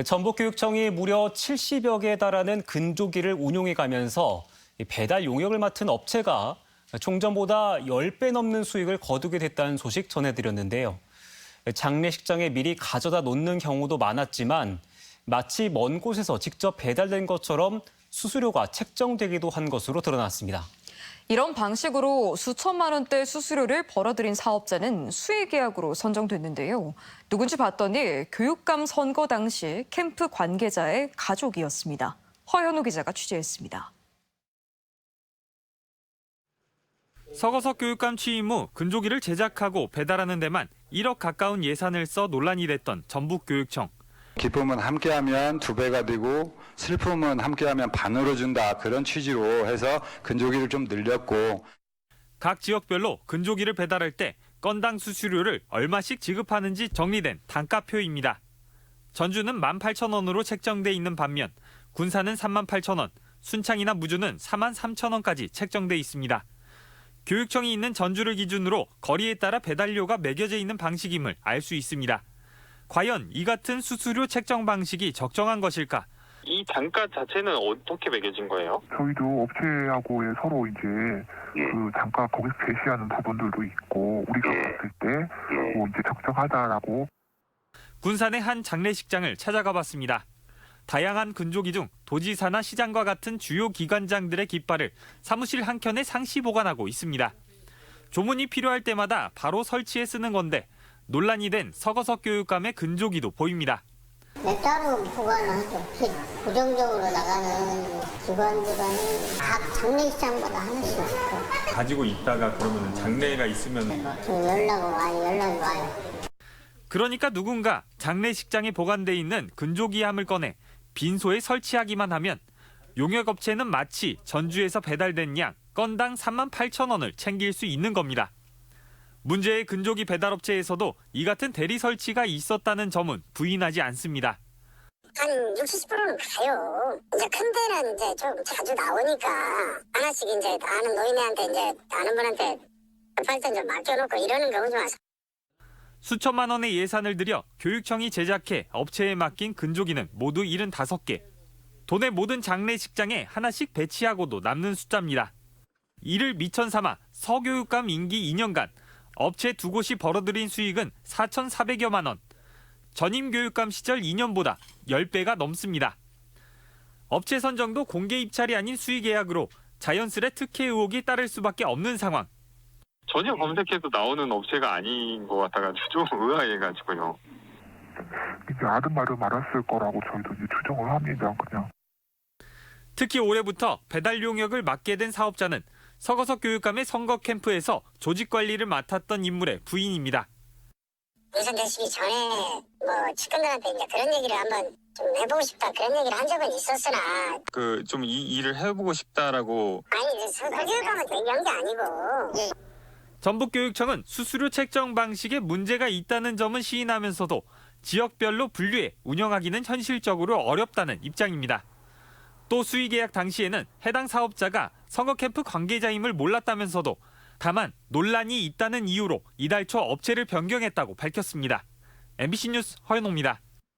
전북교육청이 무려 70여 개에 달하는 근조기를 운용해 가면서 배달 용역을 맡은 업체가 총전보다 10배 넘는 수익을 거두게 됐다는 소식 전해드렸는데요. 장례식장에 미리 가져다 놓는 경우도 많았지만 마치 먼 곳에서 직접 배달된 것처럼 수수료가 책정되기도 한 것으로 드러났습니다. 이런 방식으로 수천만 원대 수수료를 벌어들인 사업자는 수의계약으로 선정됐는데요. 누군지 봤더니 교육감 선거 당시 캠프 관계자의 가족이었습니다. 허현우 기자가 취재했습니다. 서거석 교육감 취임 후 근조기를 제작하고 배달하는 데만 1억 가까운 예산을 써 논란이 됐던 전북교육청. 기쁨은 함께하면 2배가 되고 슬픔은 함께하면 반으로 준다. 그런 취지로 해서 근조기를 좀 늘렸고. 각 지역별로 근조기를 배달할 때 건당 수수료를 얼마씩 지급하는지 정리된 단가표입니다. 전주는 18,000원으로 책정돼 있는 반면 군산은 38,000원, 순창이나 무주는 43,000원까지 책정돼 있습니다. 교육청이 있는 전주를 기준으로 거리에 따라 배달료가 매겨져 있는 방식임을 알 수 있습니다. 과연 이 같은 수수료 책정 방식이 적정한 것일까? 이 단가 자체는 어떻게 매겨진 거예요? 저희도 업체하고의 서로 이제 그 단가 거기서 제시하는 부분들도 있고 우리가 봤을 때 뭐 이제 적정하다라고. 군산의 한 장례식장을 찾아가 봤습니다. 다양한 근조기 중 도지사나 시장과 같은 주요 기관장들의 깃발을 사무실 한켠에 상시 보관하고 있습니다. 조문이 필요할 때마다 바로 설치해 쓰는 건데 논란이 된 서거석 교육감의 근조기도 보입니다. 따로 보관을 하죠. 고정적으로 나가는 기관들은 각 장례식장마다 하나씩 있고. 가지고 있다가 그러면 장례가 있으면 연락이 와요. 그러니까 누군가 장례식장에 보관돼 있는 근조기함을 꺼내 빈소에 설치하기만 하면 용역업체는 마치 전주에서 배달된 양 건당 38,000원을 챙길 수 있는 겁니다. 문제의 근조기 배달업체에서도 이 같은 대리 설치가 있었다는 점은 부인하지 않습니다. 한 60~70%는 가요. 이제 큰 데는 이제 좀 자주 나오니까 하나씩 이제 아는 노인네한테 이제 아는 분한테 급할 땐 좀 맡겨놓고 이러는 경우 좀 많아요. 수천만 원의 예산을 들여 교육청이 제작해 업체에 맡긴 근조기는 모두 75개. 도내 모든 장례식장에 하나씩 배치하고도 남는 숫자입니다. 이를 미천 삼아 서교육감 임기 2년간 업체 2곳이 벌어들인 수익은 4,400여만 원. 전임 교육감 시절 2년보다 10배가 넘습니다. 업체 선정도 공개 입찰이 아닌 수의 계약으로 자연스레 특혜 의혹이 따를 수밖에 없는 상황. 전혀 검색해도 나오는 업체가 아닌 것 같아가지고 좀 의아해가지고요. 이제 아름아름 알았을 거라고 저희도 이제 추정을 합니다. 그냥. 특히 올해부터 배달 용역을 맡게 된 사업자는 서거석 교육감의 선거 캠프에서 조직 관리를 맡았던 인물의 부인입니다. 당선되시기 전에 뭐 측근들한테 이제 그런 얘기를 한번 좀 해보고 싶다 그런 얘기를 한 적은 있었으나 좀 이 일을 해보고 싶다라고. 아니 서교육감은 얘기한 게 아니고. 전북교육청은 수수료 책정 방식에 문제가 있다는 점은 시인하면서도 지역별로 분류해 운영하기는 현실적으로 어렵다는 입장입니다. 또 수의계약 당시에는 해당 사업자가 선거 캠프 관계자임을 몰랐다면서도 다만 논란이 있다는 이유로 이달 초 업체를 변경했다고 밝혔습니다. MBC 뉴스 허연호입니다.